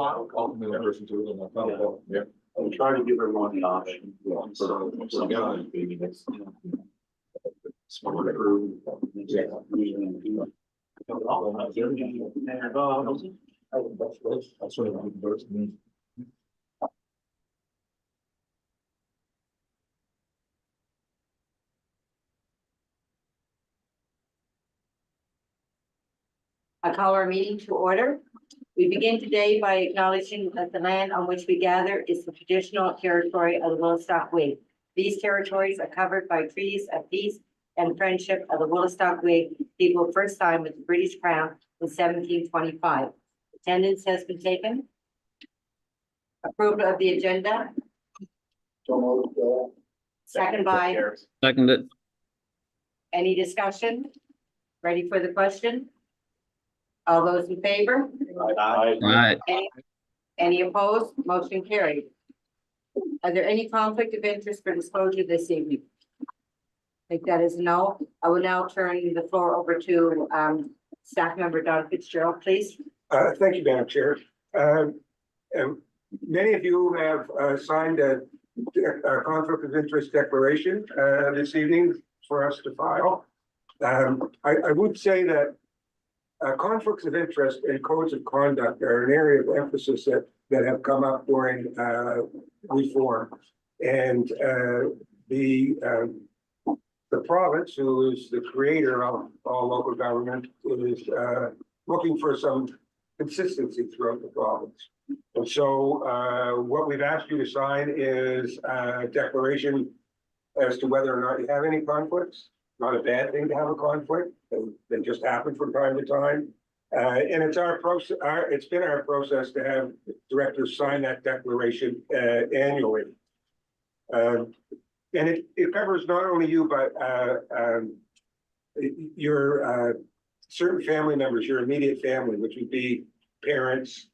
I'll call the person to it and I'll call. Yeah. I'm trying to give everyone the option. Yeah. So, Yeah. maybe that's. Smaller crew. Yeah. That's what I'm doing. I call our meeting to order. We begin today by acknowledging that the land on which we gather is the traditional territory of the Willistock Whig. These territories are covered by treaties of peace and friendship of the Willistock Whig people first signed with the British Crown in 1725. Attendance has been taken. Approval of the agenda. Second by. Seconded. Any discussion? Ready for the question? All those in favor? Aye. Any opposed? Motion carried. Are there any conflict of interest for disclosure this evening? I think that is no. I will now turn the floor over to staff member Don Fitzgerald, please. Thank you, Madam Chair. Many of you have signed a conflict of interest declaration this evening for us to file. I would say that conflicts of interest and codes of conduct are an area of emphasis that have come up during reform. And the province, who is the creator of all local government, is looking for some consistency throughout the province. And so what we've asked you to sign is a declaration as to whether or not you have any conflicts. Not a bad thing to have a conflict. They just happen from time to time. And it's our process. It's been our process to have directors sign that declaration annually. And it covers not only you, but your certain family members, your immediate family, which would be parents,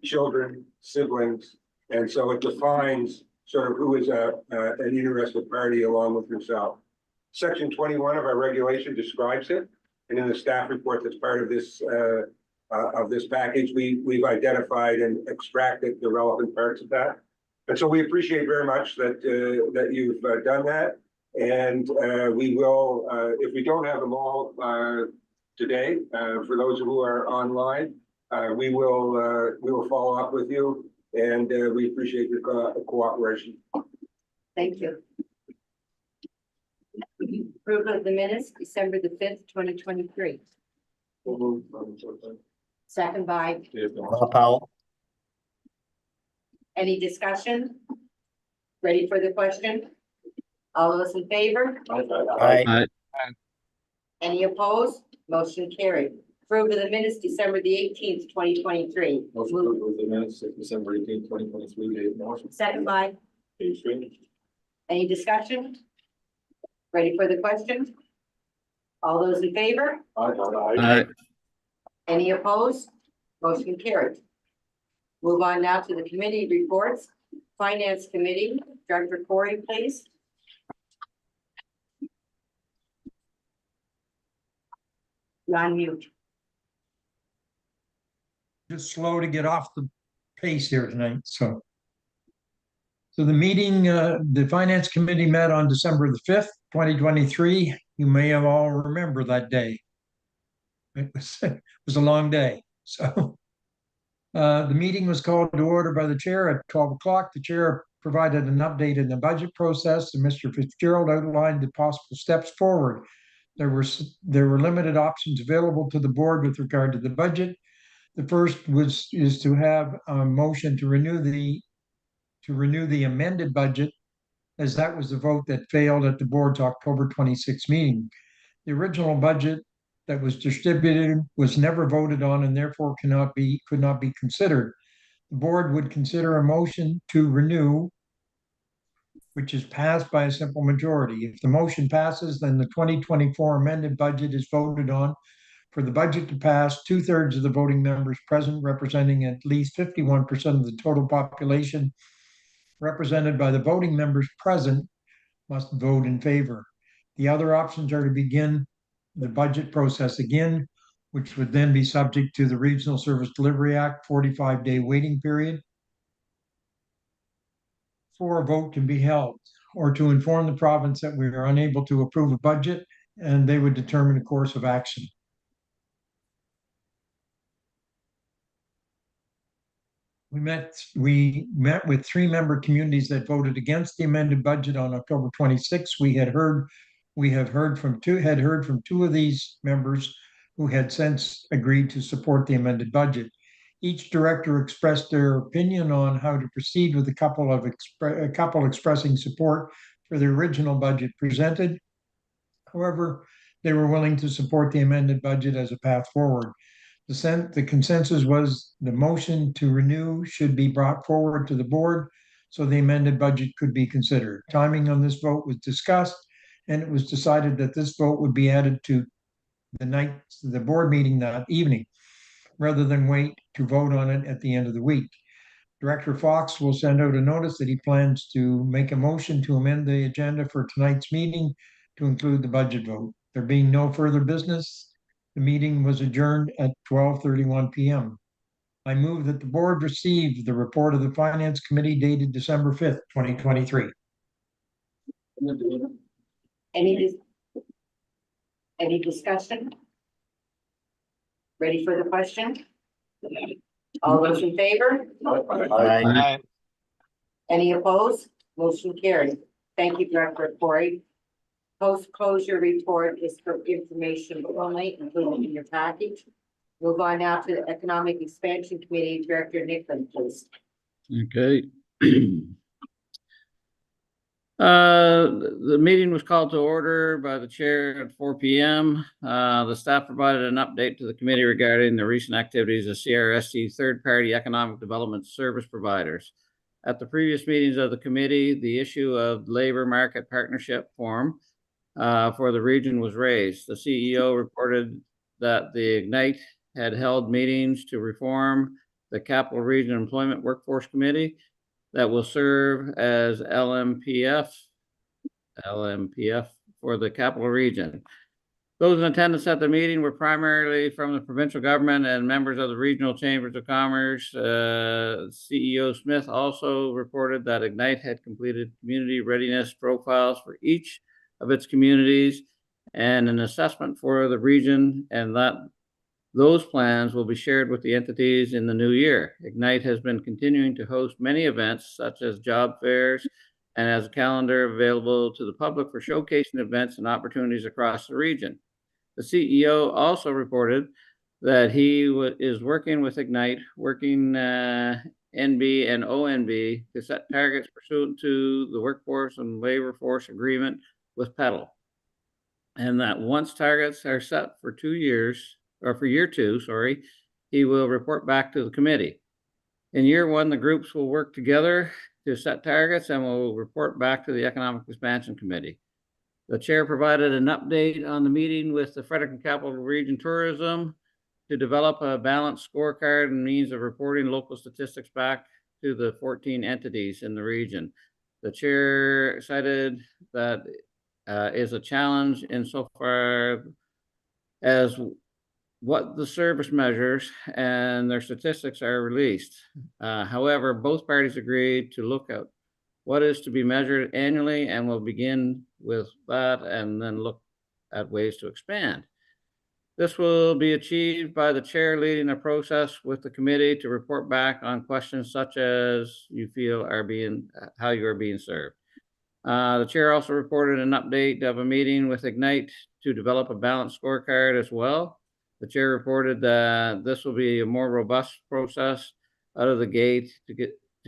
children, siblings. And so it defines sort of who is an interested party along with yourself. Section 21 of our regulation describes it, and in the staff report that's part of this package, we've identified and extracted the relevant parts of that. And so we appreciate very much that that you've done that, and we will, if we don't have them all today, for those who are online, we will follow up with you, and we appreciate your cooperation. Thank you. Approval of the minutes, December the 5th, 2023. Second by. Powell. Any discussion? Ready for the question? All those in favor? Aye. Any opposed? Motion carried. Approval of the minutes, December the 18th, 2023. Motion approved with the minutes of December 18th, 2023. Dave Morrison. Second by. Any discussion? Ready for the question? All those in favor? Aye. Any opposed? Motion carried. Move on now to the committee reports. Finance Committee, Director Corey, please. You're on mute. Just slow to get off the pace here tonight, so the meeting, the Finance Committee met on December the 5th, 2023. You may have all remember that day. It was a long day. So the meeting was called to order by the chair at 12 o'clock. The chair provided an update in the budget process, and Mr. Fitzgerald outlined the possible steps forward. There were limited options available to the board with regard to the budget. The first is to have a motion to renew the amended budget, as that was the vote that failed at the board's October 26th meeting. The original budget that was distributed was never voted on and therefore could not be considered. The board would consider a motion to renew, which is passed by a simple majority. If the motion passes, then the 2024 amended budget is voted on. For the budget to pass, 2/3 of the voting members present, representing at least 51% of the total population represented by the voting members present, must vote in favor. The other options are to begin the budget process again, which would then be subject to the Regional Service Delivery Act 45-day waiting period for a vote to be held, or to inform the province that we are unable to approve a budget and they would determine a course of action. We met with 3-member communities that voted against the amended budget on October 26th. We had heard from 2 of these members who had since agreed to support the amended budget. Each director expressed their opinion on how to proceed, with a couple expressing support for the original budget presented. However, they were willing to support the amended budget as a path forward. The consensus was the motion to renew should be brought forward to the board so the amended budget could be considered. Timing on this vote was discussed, and it was decided that this vote would be added to the board meeting that evening, rather than wait to vote on it at the end of the week. Director Fox will send out a notice that he plans to make a motion to amend the agenda for tonight's meeting to include the budget vote. There being no further business, the meeting was adjourned at 12:31 p.m. I move that the board receive the report of the Finance Committee dated December 5th, 2023. Any discussion? Ready for the question? All those in favor? Aye. Any opposed? Motion carried. Thank you, Director Corey. Post-closure report is for information only, including in your package. Move on now to the Economic Expansion Committee, Director Nickland, please. Okay. The meeting was called to order by the chair at 4 p.m. The staff provided an update to the committee regarding the recent activities of CRSC third-party economic development service providers. At the previous meetings of the committee, the issue of labor market partnership forum for the region was raised. The CEO reported that the Ignite had held meetings to reform the Capital Region Employment Workforce Committee that will serve as LMPF for the Capital Region. Those in attendance at the meeting were primarily from the provincial government and members of the regional chambers of commerce. CEO Smith also reported that Ignite had completed community readiness profiles for each of its communities and an assessment for the region, and that those plans will be shared with the entities in the new year. Ignite has been continuing to host many events, such as job fairs, and has a calendar available to the public for showcasing events and opportunities across the region. The CEO also reported that he is working with Ignite, working NB and ONB to set targets pursuant to the Workforce and Labor Force Agreement with PEDAL. And that once targets are set for 2 years, or for year 2, he will report back to the committee. In year 1, the groups will work together to set targets and will report back to the Economic Expansion Committee. The chair provided an update on the meeting with the Fredericton Capital Region Tourism to develop a balanced scorecard and means of reporting local statistics back to the 14 entities in the region. The chair cited that is a challenge insofar as what the service measures and their statistics are released. However, both parties agreed to look at what is to be measured annually, and we'll begin with that and then look at ways to expand. This will be achieved by the chair leading a process with the committee to report back on questions such as you feel are how you are being served. The chair also reported an update of a meeting with Ignite to develop a balanced scorecard as well. The chair reported that this will be a more robust process out of the gate to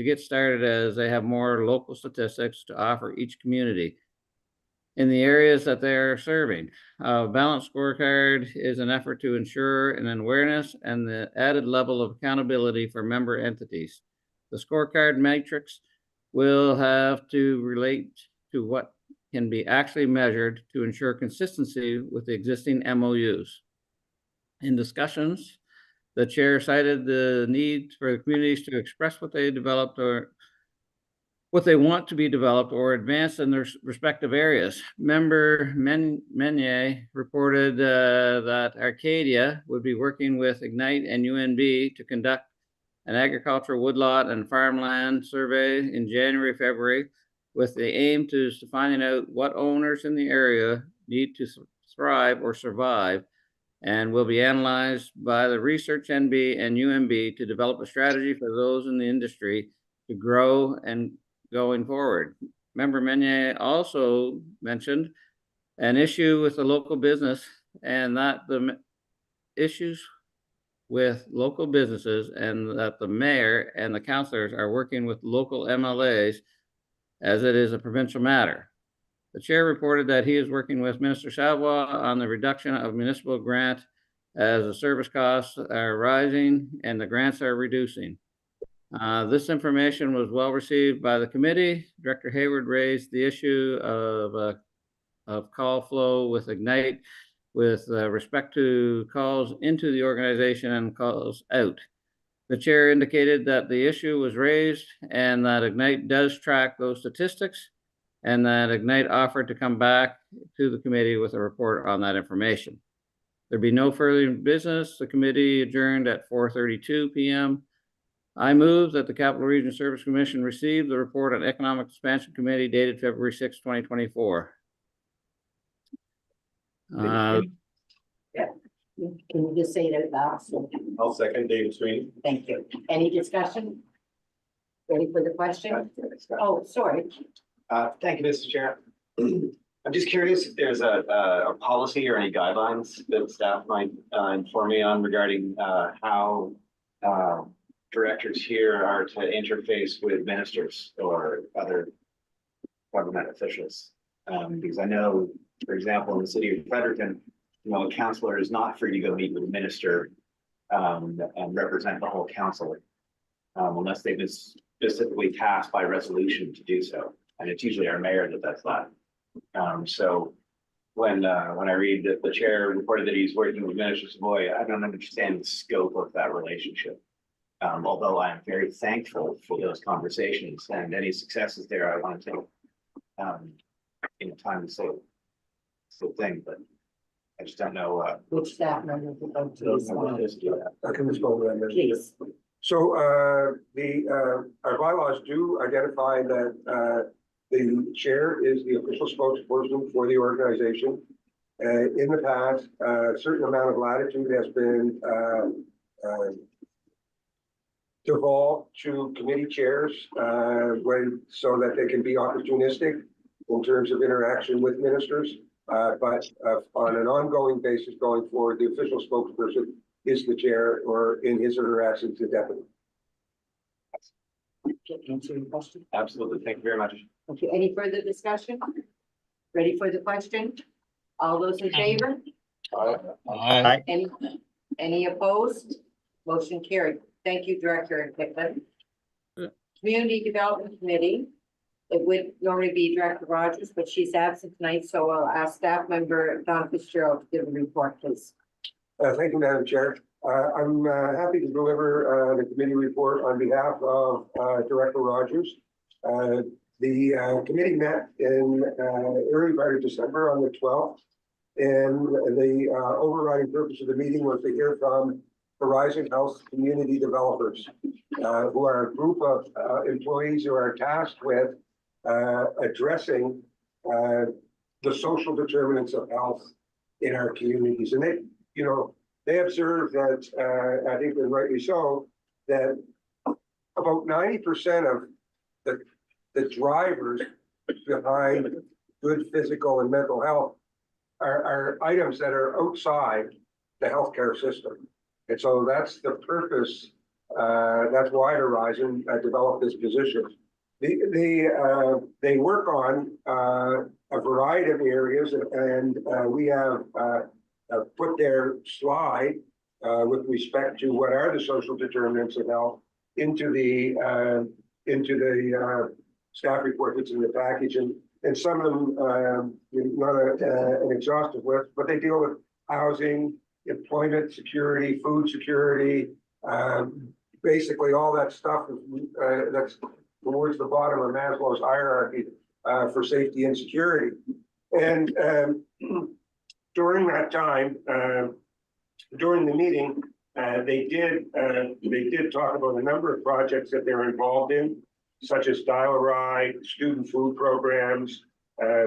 get started, as they have more local statistics to offer each community in the areas that they are serving. A balanced scorecard is an effort to ensure an awareness and the added level of accountability for member entities. The scorecard matrix will have to relate to what can be actually measured to ensure consistency with the existing MOUs. In discussions, the chair cited the need for the communities to express what they developed what they want to be developed or advanced in their respective areas. Member Meunier reported that Arcadia would be working with Ignite and UNB to conduct an agricultural woodlot and farmland survey in January, February, with the aim to finding out what owners in the area need to thrive or survive, and will be analyzed by the Research NB and UNB to develop a strategy for those in the industry to grow and going forward. Member Meunier also mentioned an issue with the local business, and that the issues with local businesses and that the mayor and the councilors are working with local MLAs as it is a provincial matter. The chair reported that he is working with Minister Savoy on the reduction of municipal grant as the service costs are rising and the grants are reducing. This information was well received by the committee. Director Hayward raised the issue of call flow with Ignite with respect to calls into the organization and calls out. The chair indicated that the issue was raised and that Ignite does track those statistics, and that Ignite offered to come back to the committee with a report on that information. There be no further business. The committee adjourned at 4:32 p.m. I move that the Capital Region Service Commission receive the report on Economic Expansion Committee dated February 6, 2024. Can you just say it out loud? So, I'll second David Sweeney. thank you. Any discussion? Ready for the question? Oh, sorry. Thank you, Mr. Chair. I'm just curious if there's a policy or any guidelines that staff might inform me on regarding how directors here are to interface with ministers or other government officials. Because I know, for example, in the city of Fredericton, a councillor is not free to go meet with a minister and represent the whole council unless they've been specifically tasked by resolution to do so. And it's usually our mayor that does that. So when I read that the chair reported that he's working with Minister Savoy, I don't understand the scope of that relationship. Although I'm very thankful for those conversations and any successes there, I want to take time to say thing, but I just don't know. Which staff member would like to respond? I can respond to that. Please. So our bylaws do identify that the chair is the official spokesperson for the organization. In the past, a certain amount of latitude has been devolved to committee chairs so that they can be opportunistic in terms of interaction with ministers. But on an ongoing basis going forward, the official spokesperson is the chair, or in his or her absence, the deputy. Answer your question. Absolutely. Thank you very much. Okay, any further discussion? Ready for the question? All those in favor? Any opposed? Motion carried. Thank you, Director Pickman. Community Development Committee. It would normally be Director Rogers, but she's absent tonight, so I'll ask staff member Don Fitzgerald to give a report, please. Thank you, Madam Chair. I'm happy to deliver the committee report on behalf of Director Rogers. The committee met in early part of December on the 12th, and the overriding purpose of the meeting was to hear from Horizon Health community developers, who are a group of employees who are tasked with addressing the social determinants of health in our communities. And they observe that, I think they're rightly so, that about 90% of the drivers behind good physical and mental health are items that are outside the healthcare system. And so that's the purpose, that's why Horizon developed this position. They work on a variety of areas, and we have put their slide with respect to what are the social determinants of health into the staff report that's in the package, and some of them not an exhaustive list, but they deal with housing, employment security, food security, basically all that stuff that's towards the bottom of Maslow's hierarchy for safety and security. And during that time, during the meeting, they did talk about a number of projects that they're involved in, such as Dial-A-Ride, student food programs,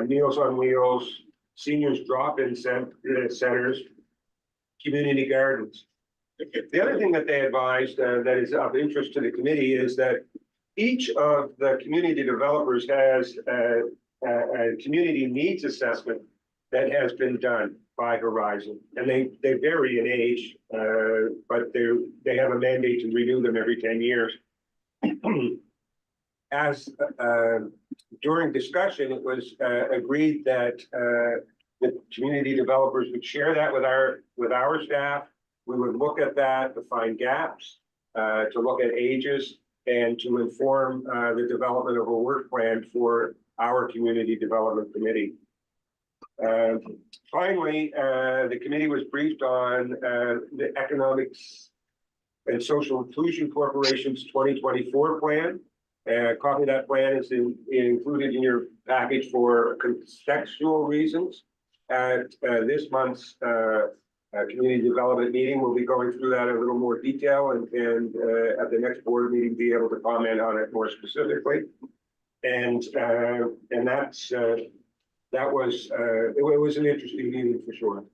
Meals on Wheels, seniors drop-in centers, community gardens. The other thing that they advised that is of interest to the committee is that each of the community developers has a community needs assessment that has been done by Horizon, and they vary in age, but they have a mandate to renew them every 10 years. As during discussion, it was agreed that the community developers would share that with our staff. We would look at that to find gaps, to look at ages, and to inform the development of a work plan for our community development committee. Finally, the committee was briefed on the Economics and Social Inclusion Corporation's 2024 plan. A copy of that plan is included in your package for contextual reasons. At this month's community development meeting, we'll be going through that in a little more detail, and at the next board meeting, be able to comment on it more specifically. And that's it was an interesting meeting for sure.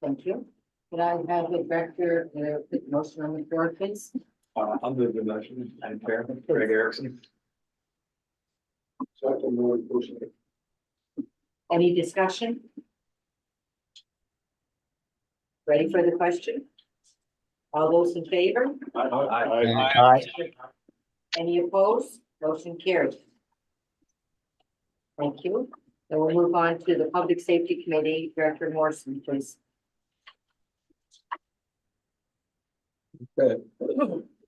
Thank you. Could I have the director, put the motion on the floor, please? Under the motion and chairman, Greg Erickson. second, motion. Any discussion? Ready for the question? All those in favor? Aye. Any opposed? Motion carried. Thank you. Then we'll move on to the Public Safety Committee. Director Morrison, please. Okay.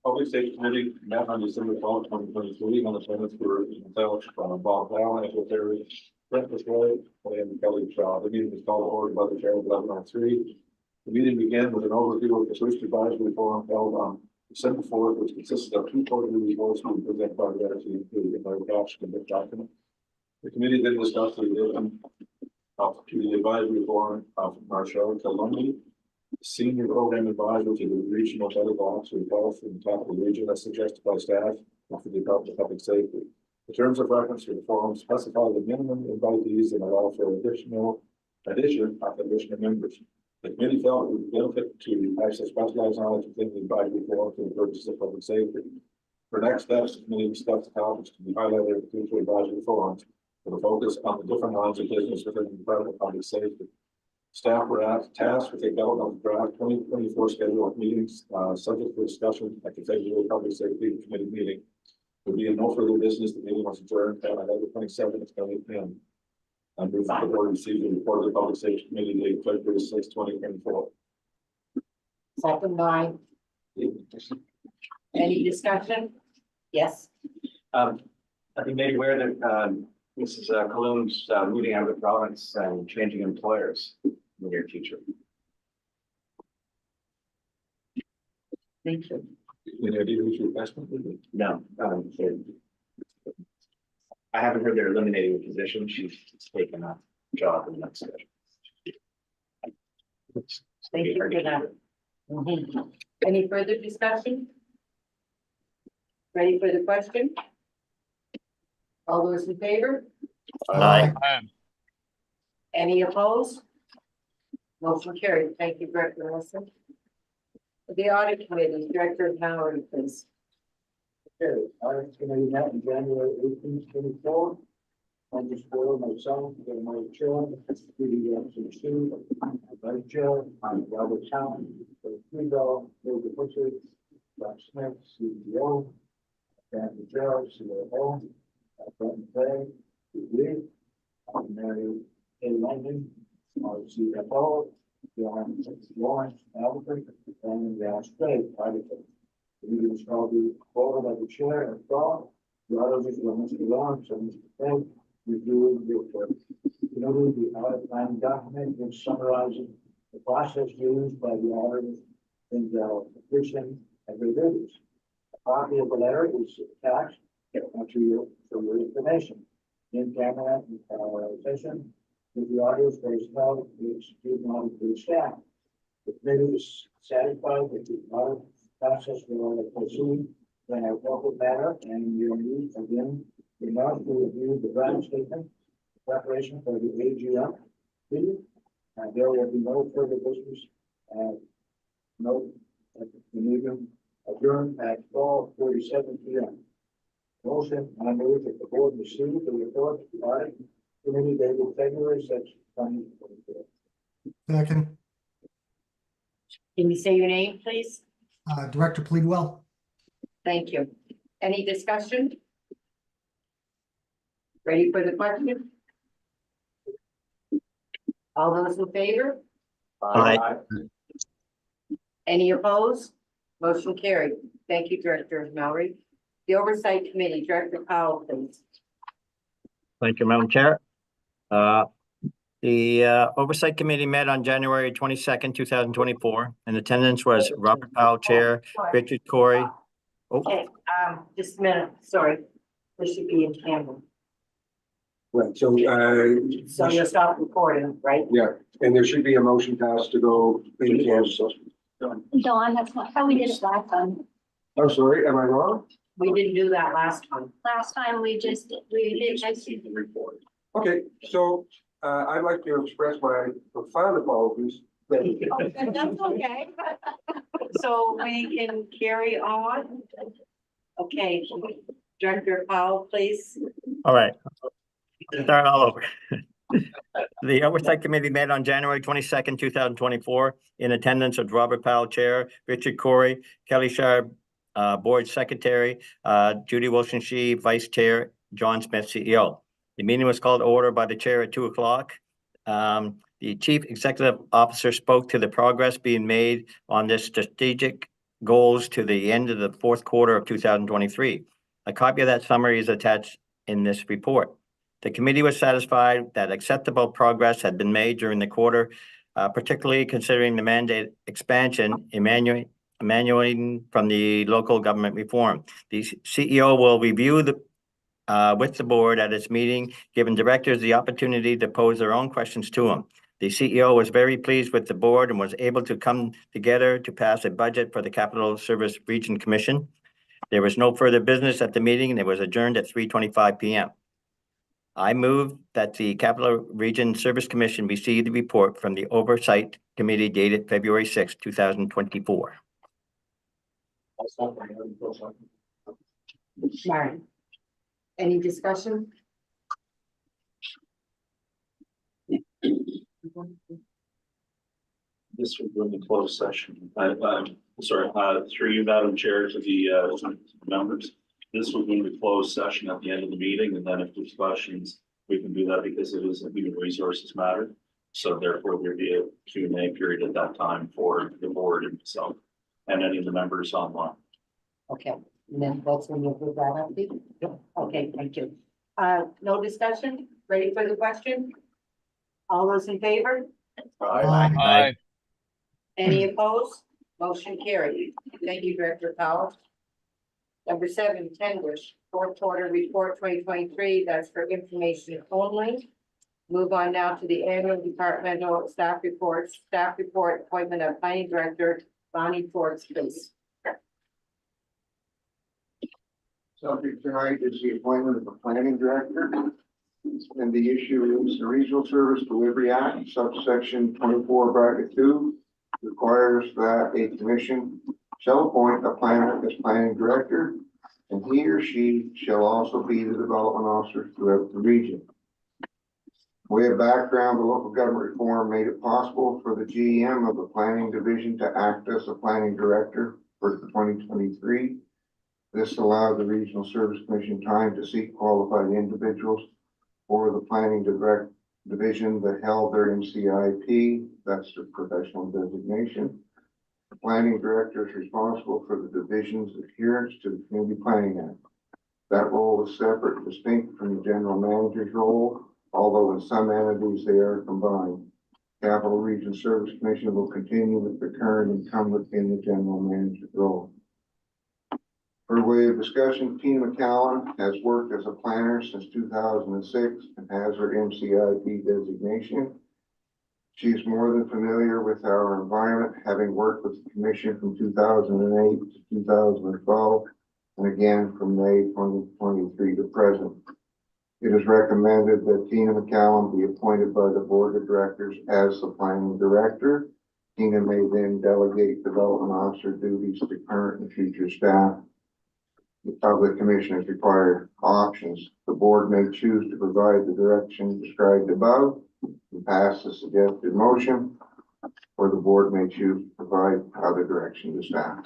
Public Safety Committee met on December 12, 2023, on the attendance for myself, Bob Allen, Secretary, Brent Way, and Kelly Shaw. The meeting was called to order by the chair of 1103. The meeting began with an overview of the first advisory forum held on December 4th, which consisted of two quarterly reports presented by the RC, including a caption and document. The committee then discussed the addition to the advisory forum of Marshall Kalumbi, Senior Program Advisor to the Regional Medical Officer of Health in the capital region, as suggested by staff of the Department of Public Safety. The terms of reference to the forum specify the minimum invitees and allow for addition of additional members. The committee felt it would benefit to access specialized knowledge within the advisory forum for the purposes of public safety. For next steps, the committee discussed the topics to be highlighted in future advisory forums with a focus on the different lines of business within the Department of Public Safety. Staff were tasked with the development of the draft 2024 schedule of meetings, subject to discussion at the February Public Safety Committee meeting. There will be no further business. The meeting was adjourned on November 27th at 10 a.m. I move that the board receive the report of the Public Safety Committee dated February 6, 2024. Second by, any discussion? Yes. I've been made aware that Mrs. Kalum's moving out of the province and changing employers in the near future. Thank you. Any idea who's replacement will be? No, I haven't heard they're eliminating the position. She's taken a job in the next schedule. Thank you for that. Mhm. Any further discussion? Ready for the question? All those in favor? Aye. Any opposed? Motion carried. Thank you, Director Wilson. The Audit Committee, Director Howard, please. Okay, Audit Committee met in January 1824. I just boiled myself, my chair, the two, vice chair, I'm Robert Town, the three-bell, David Butcher, Bob Smith, CEO, Dan Gerald, COO, Brent Bay, Lee, Mary A. London, our CFO, John Lawrence, Albert, and Strait, auditor. The meeting was called to order by the chair and thought. The auditors were Mr. Lawrence and Mr. Fink, reviewing the audit plan document, which summarizes the process used by the auditors in the completion of their duties. A copy of the letter is attached to you for your information. In camera, session, with the audio space held, we execute on the staff. The committee is satisfied that the audit process will proceed in a proper manner, and you need again, we must review the ground statement, preparation for the AGM meeting, and there will be no further business, no, the meeting adjourned at 12:47 p.m. Motion, I move that the board receive the report of the audit committee dated February 6, 2024. Second, Can you say your name, please? Director Pleadwell. Thank you. Any discussion? Ready for the question? All those in favor? Aye. Any opposed? Motion carried. Thank you, Director Mallory. The Oversight Committee, Director Powell, please. Thank you, Madam Chair. The Oversight Committee met on January 22nd, 2024. In attendance was Robert Powell, Chair, Richard Corey. Oh, Okay, just a minute, sorry. This should be in camera. Right, so, So you'll stop recording, right? yeah, and there should be a motion passed to go in camera. Dawn, that's not how we did it last time. I'm sorry, am I wrong? We didn't do that last time. Last time we did just. Okay, so, I'd like to express my profound apologies. That's okay. So we can carry on. Okay, Director Powell, please. all right. Start all over. The Oversight Committee met on January 22nd, 2024. In attendance was Robert Powell, Chair, Richard Corey, Kelly Shire, Board Secretary, Judy Wilson-Shee, Vice Chair, John Smith, CEO. The meeting was called to order by the Chair at 2:00. The Chief Executive Officer spoke to the progress being made on this strategic goals to the end of the fourth quarter of 2023. A copy of that summary is attached in this report. The committee was satisfied that acceptable progress had been made during the quarter, particularly considering the mandate expansion, emanating from the local government reform. The CEO will review with the board at its meeting, giving directors the opportunity to pose their own questions to him. The CEO was very pleased with the board and was able to come together to pass a budget for the Capital Service Region Commission. There was no further business at the meeting, and it was adjourned at 3:25 p.m. I move that the Capital Region Service Commission receive the report from the Oversight Committee dated February 6, 2024. Martin. Any discussion? This would bring the closed session. I'm sorry, through you, Madam Chair, to the members. This would bring the closed session at the end of the meeting, and then if there's questions, we can do that because it is a human resources matter. So therefore, there'd be a Q&A period at that time for the board and myself and any of the members online. Okay, and then that's when you'll put that up, Pete? Okay, thank you. No discussion? Ready for the question? All those in favor? Aye. Any opposed? Motion carried. Thank you, Director Powell. Number 7, tenders, fourth quarter report 2023. That's for information only. Move on now to the annual departmental staff reports. Staff report appointment of planning director Bonnie Forbes, please. Subject tonight is the appointment of a planning director. And the issue is the Regional Service Delivery Act, subsection 24(2), requires that a commission shall appoint a planner as planning director, and he or she shall also be the development officer throughout the region. Way of background, the local government reform made it possible for the GM of the planning division to act as a planning director for 2023. This allowed the Regional Service Commission time to seek qualified individuals for the planning division that held their NCIP, that's the professional designation. The planning director is responsible for the division's adherence to the Community Planning Act. That role is separate and distinct from the general manager's role, although in some entities they are combined. Capital Region Service Commission will continue with the current incumbent in the general manager's role. For way of discussion, Tina McCallum has worked as a planner since 2006 and has her MCIP designation. She is more than familiar with our environment, having worked with the commission from 2008 to 2012, and again from May 2023 to present. It is recommended that Tina McCallum be appointed by the board of directors as the planning director. Tina may then delegate development officer duties to current and future staff. Of the commission's required options. The board may choose to provide the direction described above and pass the suggested motion, or the board may choose to provide other direction to staff.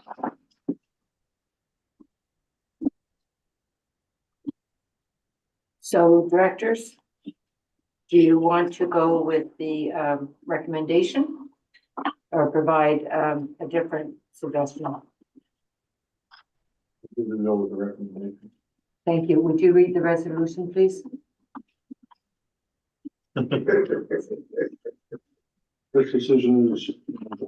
So directors, do you want to go with the recommendation or provide a different suggestion? Didn't know with the recommendation. Thank you. Would you read the resolution, please? This decision is,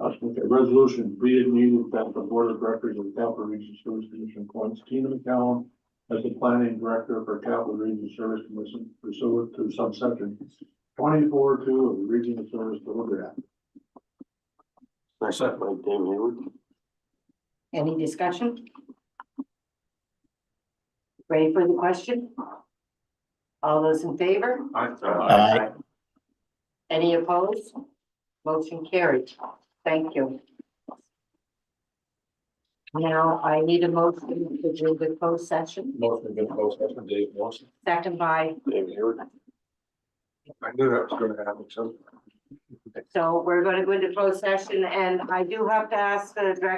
okay, resolution, be it needed that the board of directors of the Capital Region Service Commission appoints Tina McCallum as the planning director for Capital Region Service Commission pursuant to subsection 24(2) of the Regional Service Delivery Act. Second by David Hayward. Any discussion? Ready for the question? All those in favor? Aye. Any opposed? Motion carried. Thank you. Now I need a motion to do the closed session, Motion been closed, that's from Dave Wilson. second by, David Hayward. I knew that was gonna happen, so. so we're going to go into closed session, and I do have to ask the director